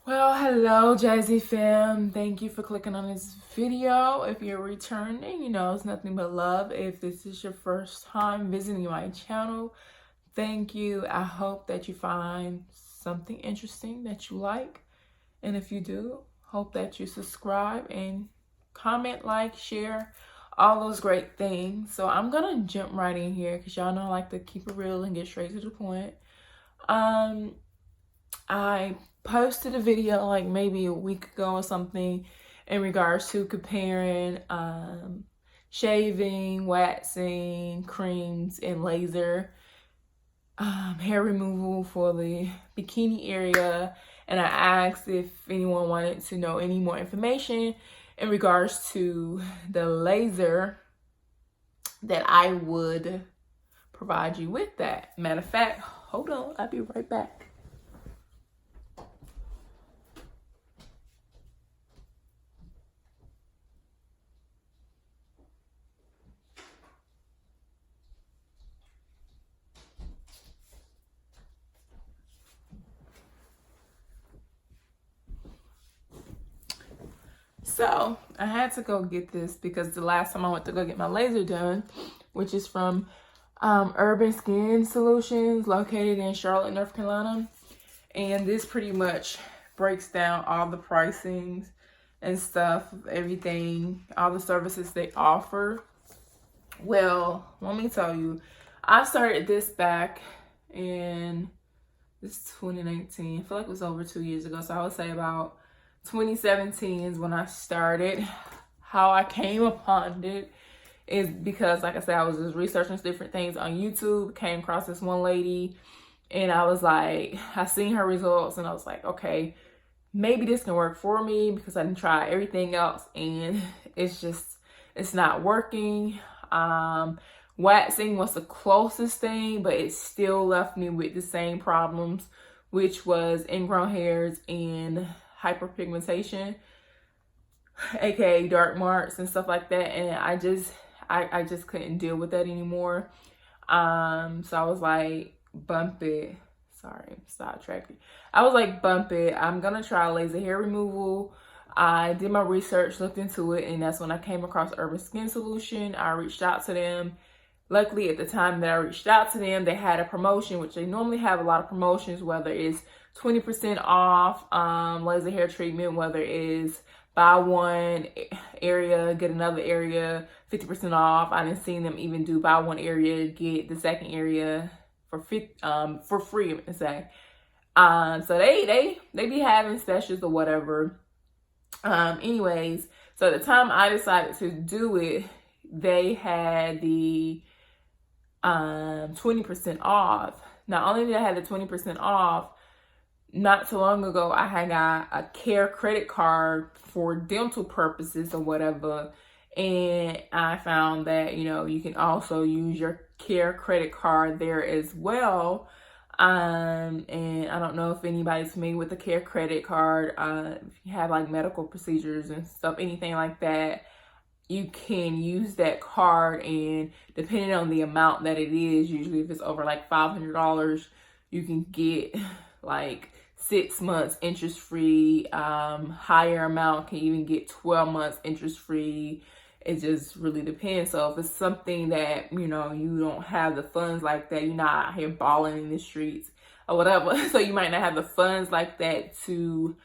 Well, hello, Jazzy fam. Thank you for clicking on this video. If you're returning, it's nothing but love. If this is your first time visiting my channel, thank you. I hope that you find something interesting that you like. And if you do, hope that you subscribe and comment, like, share, all those great things. So I'm going to jump right in here because y'all know I like to keep it real and get straight to the point. I posted a video like maybe a week ago or something in regards to comparing shaving, waxing, creams, and laser hair removal for the bikini area. And I asked if anyone wanted to know any more information in regards to the laser, that I would provide you with that. Matter of fact, hold on, I'll be right back. So I had to go get this because the last time I went to go get my laser done, which is from Urban Skin Solutions, located in Charlotte, North Carolina. And this pretty much breaks down all the pricings and stuff, everything, all the services they offer. Well, let me tell you, I started this back in 2019. I feel like it was over 2 years ago. So I would say about 2017 is when I started. How I came upon it is because, like I said, I was just researching different things on YouTube, came across this one lady, and I was like, I seen her results, and I was like, okay, maybe this can work for me, because I didn't try everything else, and it's not working. Waxing was the closest thing, but it still left me with the same problems, which was ingrown hairs and hyperpigmentation, aka dark marks and stuff like that. And I just couldn't deal with that anymore. So I was like, bump it. Sorry, stop tracking. I was like, bump it. I'm gonna try laser hair removal. I did my research, looked into it, and that's when I came across Urban Skin Solution. I reached out to them. Luckily, at the time that I reached out to them, they had a promotion, which they normally have a lot of promotions, whether it's 20% off laser hair treatment, whether it's buy one area, get another area, 50% off. I didn't see them even do buy one area, get the second area for free, I'm gonna say. So they be having specials or whatever. Anyways, so at the time I decided to do it, they had the 20% off. Not only did I have the 20% off, not too long ago, I had got a care credit card for dental purposes or whatever. And I found that, you can also use your care credit card there as well. And I don't know if anybody's familiar with the care credit card. If you have like medical procedures and stuff, anything like that, you can use that card, and depending on the amount that it is, usually if it's over like $500, you can get like 6 months interest free. Higher amount can even get 12 months interest free. It just really depends. So if it's something that, you don't have the funds like that, you're not out here balling in the streets or whatever. So you might not have the funds like that to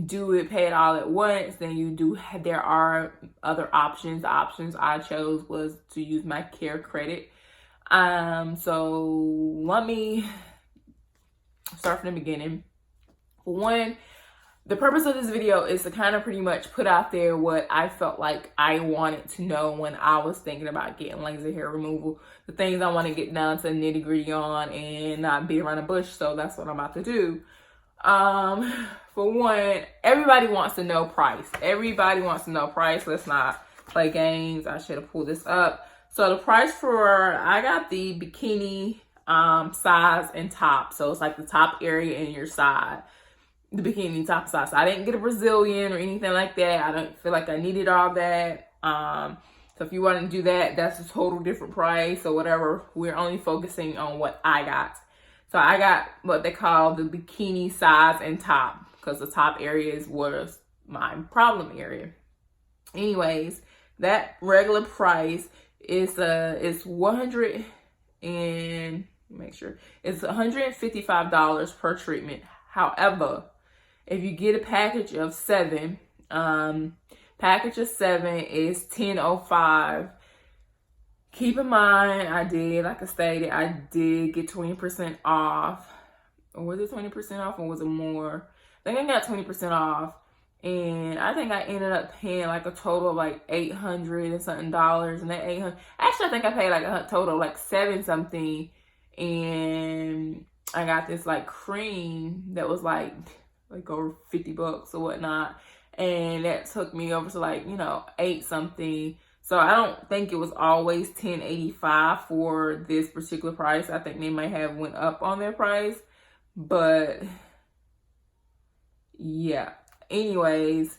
do it, pay it all at once, then there are other options. The options I chose was to use my care credit. So let me start from the beginning. For one, the purpose of this video is to kind of pretty much put out there what I felt like I wanted to know when I was thinking about getting laser hair removal, the things I want to get down to nitty gritty on and not beat around the bush. So that's what I'm about to do. For one, everybody wants to know price. Everybody wants to know price. Let's not play games. I should have pulled this up. So the price I got the bikini size and top. So it's like the top area in your side. The bikini top size. So I didn't get a Brazilian or anything like that. I don't feel like I needed all that. So if you want to do that, that's a total different price or whatever. We're only focusing on what I got. So I got what they call the bikini size and top, because the top area was my problem area. Anyways, that regular price is it's 100 and make sure it's $155 per treatment. However, if you get a package of 7, package of 7 is $10.05. Keep in mind, like I stated, I did get 20% off. Or was it 20% off or was it more? I think I got 20% off. And I think I ended up paying like a total of like $800 and something dollars. And that $800, actually I think I paid like a total of like 7 something. And I got this like cream that was like over $50 or whatnot. And that took me over to like, 8 something. So I don't think it was always $10.85 for this particular price. I think they might have went up on their price. But yeah. Anyways,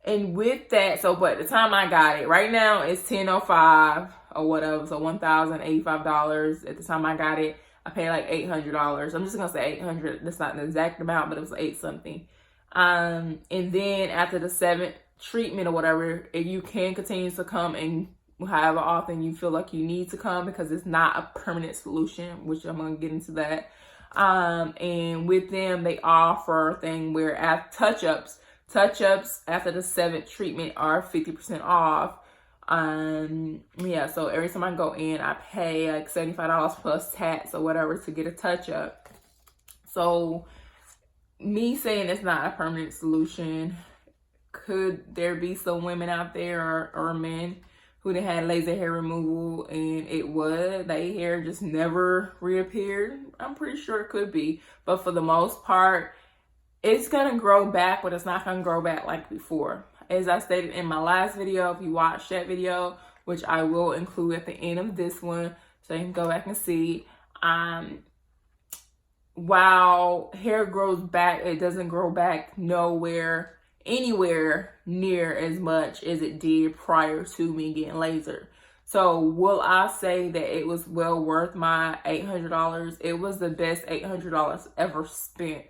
and with that, but the time I got it, right now it's $10.05 or whatever. So $1,085. At the time I got it, I paid like $800. I'm just gonna say $800. That's not the exact amount, but it was 8 something. And then after the 7th treatment or whatever, if you can continue to come and however often you feel like you need to come, because it's not a permanent solution, which I'm gonna get into that. And with them, they offer a thing where at touch-ups after the 7th treatment are 50% off. Yeah, so every time I go in, I pay like $75 plus tax or whatever to get a touch-up. So me saying it's not a permanent solution, could there be some women out there or men who had laser hair removal and their hair just never reappeared? I'm pretty sure it could be. But for the most part, it's going to grow back, but it's not going to grow back like before. As I stated in my last video, if you watched that video, which I will include at the end of this one, so you can go back and see, while hair grows back, it doesn't grow back anywhere near as much as it did prior to me getting laser. So will I say that it was well worth my $800? It was the best $800 ever spent.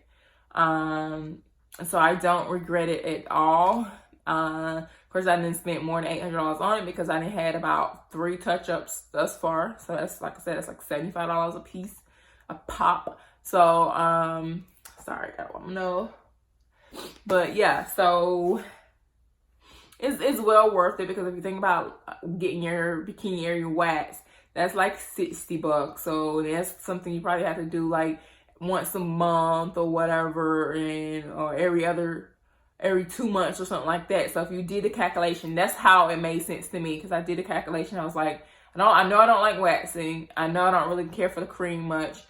So I don't regret it at all. Of course, I didn't spend more than $800 on it because I done had about 3 touch-ups thus far. So that's, like I said, it's like $75 a piece, a pop. So, sorry, I don't know. But yeah, so it's well worth it, because if you think about getting your bikini area waxed, that's like $60. So that's something you probably have to do like once a month or whatever, or every 2 months or something like that. So if you did the calculation, that's how it made sense to me, because I did the calculation. I was like, I know I don't like waxing. I know I don't really care for the cream much.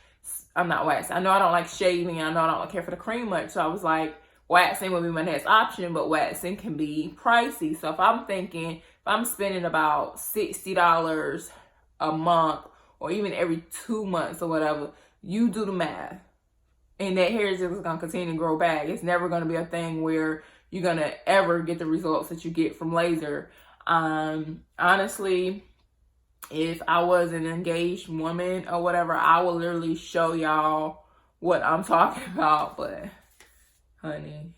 I'm not waxing. I know I don't like shaving. I know I don't care for the cream much. So I was like, waxing would be my next option, but waxing can be pricey. So if I'm spending about $60 a month, or even every 2 months or whatever, you do the math. And that hair is just going to continue to grow back. It's never going to be a thing where you're going to ever get the results that you get from laser. Honestly, if I was an engaged woman or whatever, I will literally show y'all what I'm talking about. But honey,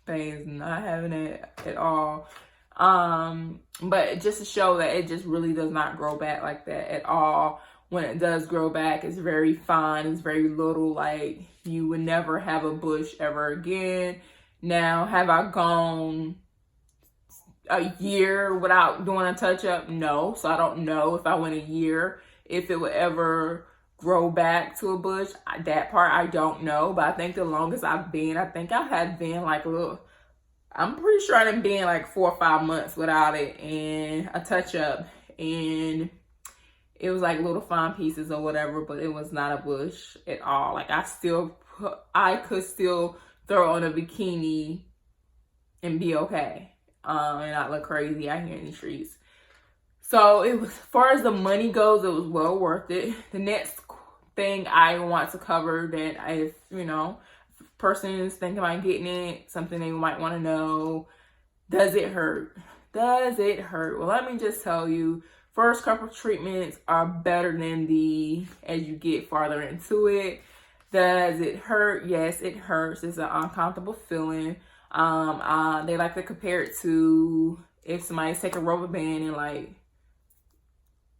things not having it at all. But just to show that it just really does not grow back like that at all. When it does grow back, it's very fine. It's very little. Like, you would never have a bush ever again. Now, have I gone a year without doing a touch-up? No. So I don't know if I went a year, if it would ever grow back to a bush. That part I don't know. But I think the longest I've been, I think I had been like I'm pretty sure I've been like 4 or 5 months without it and a touch-up. And it was like little fine pieces or whatever, but it was not a bush at all. Like, I could still throw on a bikini and be okay, and not look crazy out here in the streets. So it was, as far as the money goes, it was well worth it. The next thing I want to cover, that if person is thinking about getting it, something they might want to know: does it hurt? Does it hurt? Well, let me just tell you, first couple treatments are better than as you get farther into it. Does it hurt? Yes, it hurts. It's an uncomfortable feeling. They like to compare it to if somebody's take a rubber band and like,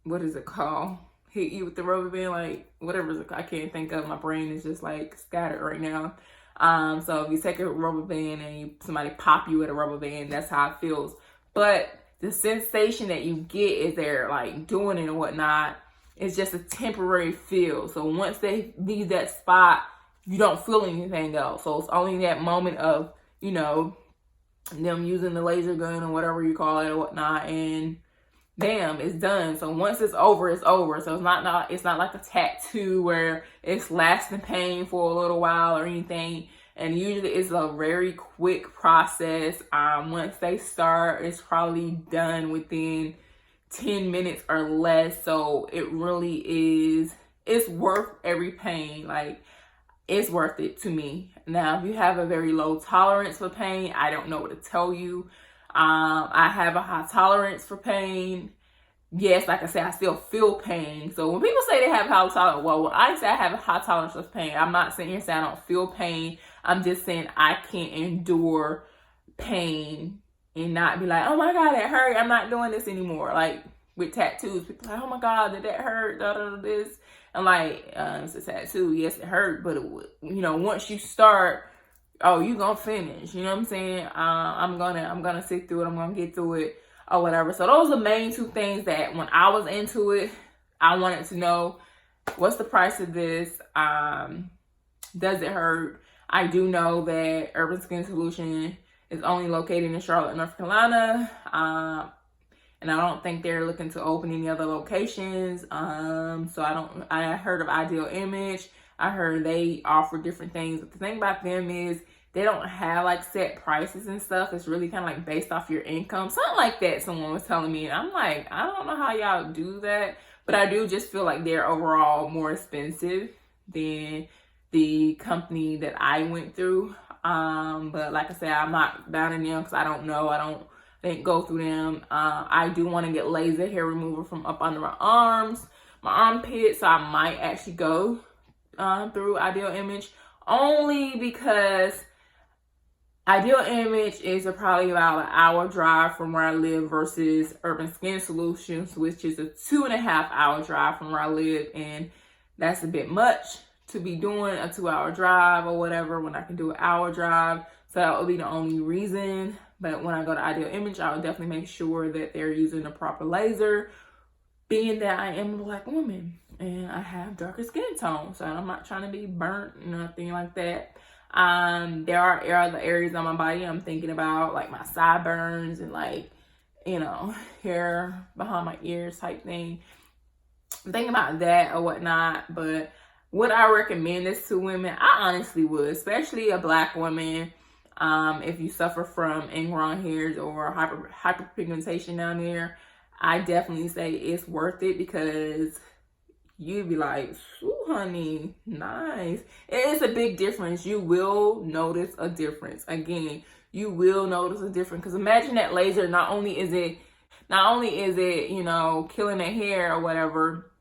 what is it called? Hit you with the rubber band, like whatever. I can't think of. My brain is just like scattered right now. So if you take a rubber band and somebody pop you with a rubber band, that's how it feels. But the sensation that you get is they're like doing it and whatnot. It's just a temporary feel. So once they leave that spot, you don't feel anything else. So it's only that moment of, you know, them using the laser gun or whatever you call it or whatnot, and bam, it's done. So once it's over, it's over. So it's not like a tattoo where it's lasting pain for a little while or anything. And usually it's a very quick process. Once they start, it's probably done within 10 minutes or less. So it really is, it's worth every pain. Like, it's worth it to me. Now, if you have a very low tolerance for pain, I don't know what to tell you. I have a high tolerance for pain. Yes, like I said, I still feel pain. So when people say they have high tolerance, well, when I say I have a high tolerance for pain, I'm not sitting here saying I don't feel pain. I'm just saying I can't endure pain and not be like, oh my God, that hurt. I'm not doing this anymore. Like with tattoos, people are like, oh my God, did that hurt? This. I'm like, it's a tattoo. Yes, it hurt, but you know, once you start, oh, you gonna finish. You know what I'm saying? I'm gonna sit through it. I'm gonna get through it or whatever. So those are the main two things that when I was into it, I wanted to know, what's the price of this? Does it hurt? I do know that Urban Skin Solution is only located in Charlotte, North Carolina. And I don't think they're looking to open any other locations. So I heard of Ideal Image. I heard they offer different things. But the thing about them is they don't have like set prices and stuff. It's really kind of like based off your income. Something like that someone was telling me. And I'm like, I don't know how y'all do that. But I do just feel like they're overall more expensive than the company that I went through. But like I said, I'm not down in them because I don't know. I didn't go through them. I do want to get laser hair removal from up under my arms, my armpits. So I might actually go through Ideal Image, only because Ideal Image is probably about an hour drive from where I live versus Urban Skin Solutions, which is a 2.5-hour drive from where I live. And that's a bit much to be doing a 2-hour drive or whatever when I can do an hour drive. So that would be the only reason. But when I go to Ideal Image, I would definitely make sure that they're using the proper laser, being that I am a Black woman and I have darker skin tone. So I'm not trying to be burnt or nothing like that. There are other areas on my body I'm thinking about, like my sideburns and like, you know, hair behind my ears type thing. I'm thinking about that or whatnot. But would I recommend this to women? I honestly would, especially a Black woman. If you suffer from ingrown hairs or hyperpigmentation down there, I definitely say it's worth it, because you'd be like, ooh, honey, nice. It's a big difference. You will notice a difference. Again, you will notice a difference, because imagine that laser, not only is it, you know, killing the hair or whatever,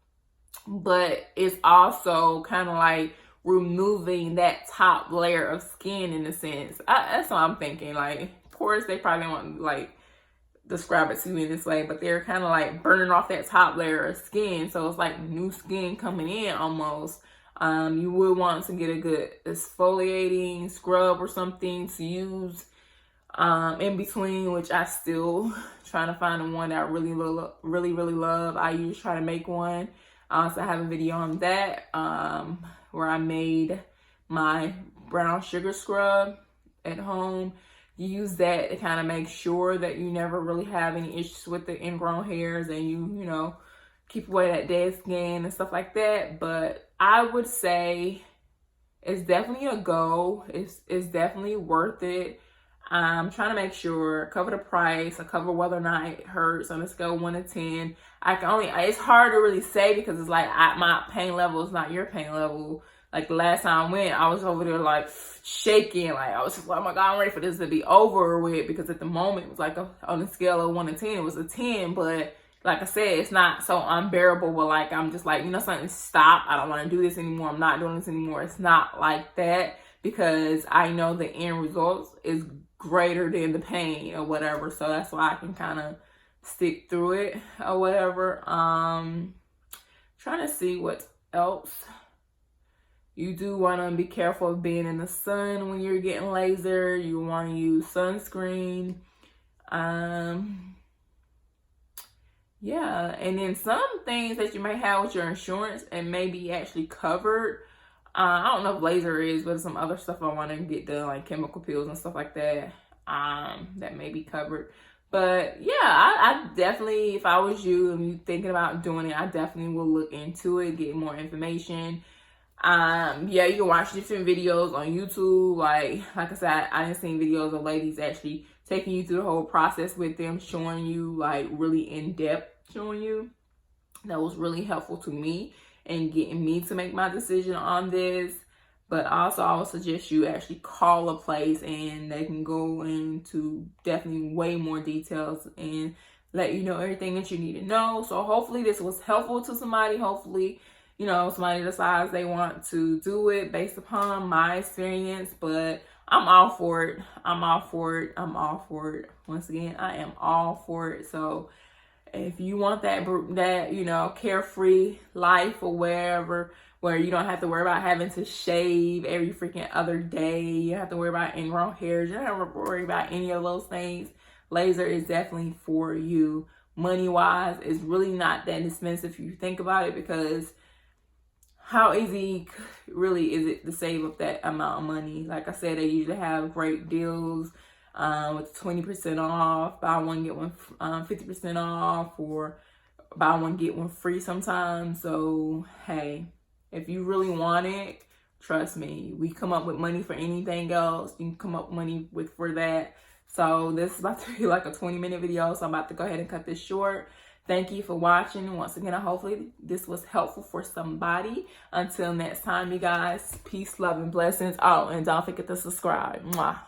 but it's also kind of like removing that top layer of skin in a sense. That's what I'm thinking. Like, of course, they probably won't like describe it to me this way, but they're kind of like burning off that top layer of skin. So it's like new skin coming in almost. You would want to get a good exfoliating scrub or something to use in between, which I still trying to find the one that I really love. I usually try to make one. So I have a video on that where I made my brown sugar scrub at home. You use that to kind of make sure that you never really have any issues with the ingrown hairs, and you know, keep away that dead skin and stuff like that. But I would say it's definitely a go. It's definitely worth it. I'm trying to make sure, cover the price, I cover whether or not it hurts on a scale of 1 to 10. It's hard to really say, because it's like my pain level is not your pain level. Like the last time I went, I was over there like shaking. Like I was just like, oh my God, I'm ready for this to be over with. Because at the moment it was like on a scale of 1 to 10, it was a 10. But like I said, it's not so unbearable, but like I'm just like, you know something, stop. I don't want to do this anymore. I'm not doing this anymore. It's not like that, because I know the end results is greater than the pain or whatever. So that's why I can kind of stick through it or whatever. Trying to see what else. You do want to be careful of being in the sun when you're getting laser. You want to use sunscreen. Yeah, and then some things that you may have with your insurance and may be actually covered. I don't know if laser is, but some other stuff I want to get done, like chemical peels and stuff like that, that may be covered. But yeah, I definitely, if I was you and you thinking about doing it, I definitely will look into it, get more information. Yeah, you can watch different videos on YouTube. Like I said, I done seen videos of ladies actually taking you through the whole process with them, showing you like really in depth, showing you. That was really helpful to me and getting me to make my decision on this. But also I would suggest you actually call a place and they can go into definitely way more details and let you know everything that you need to know. So hopefully this was helpful to somebody. Hopefully, you know, somebody decides they want to do it based upon my experience. But I'm all for it. I'm all for it. I'm all for it. Once again, I am all for it. So if you want that, you know, carefree life or wherever, where you don't have to worry about having to shave every freaking other day, you don't have to worry about ingrown hairs, you don't have to worry about any of those things, laser is definitely for you. Money wise, it's really not that expensive if you think about it, because how easy really is it to save up that amount of money? Like I said, they usually have great deals with 20% off, buy one get one 50% off, or buy one get one free sometimes. So hey, if you really want it, trust me, we come up with money for anything else. You can come up with money for that. So this is about to be like a 20-minute video, so I'm about to go ahead and cut this short. Thank you for watching. Once again, hopefully this was helpful for somebody. Until next time, you guys, peace, love, and blessings. Oh, and don't forget to subscribe. Mwah.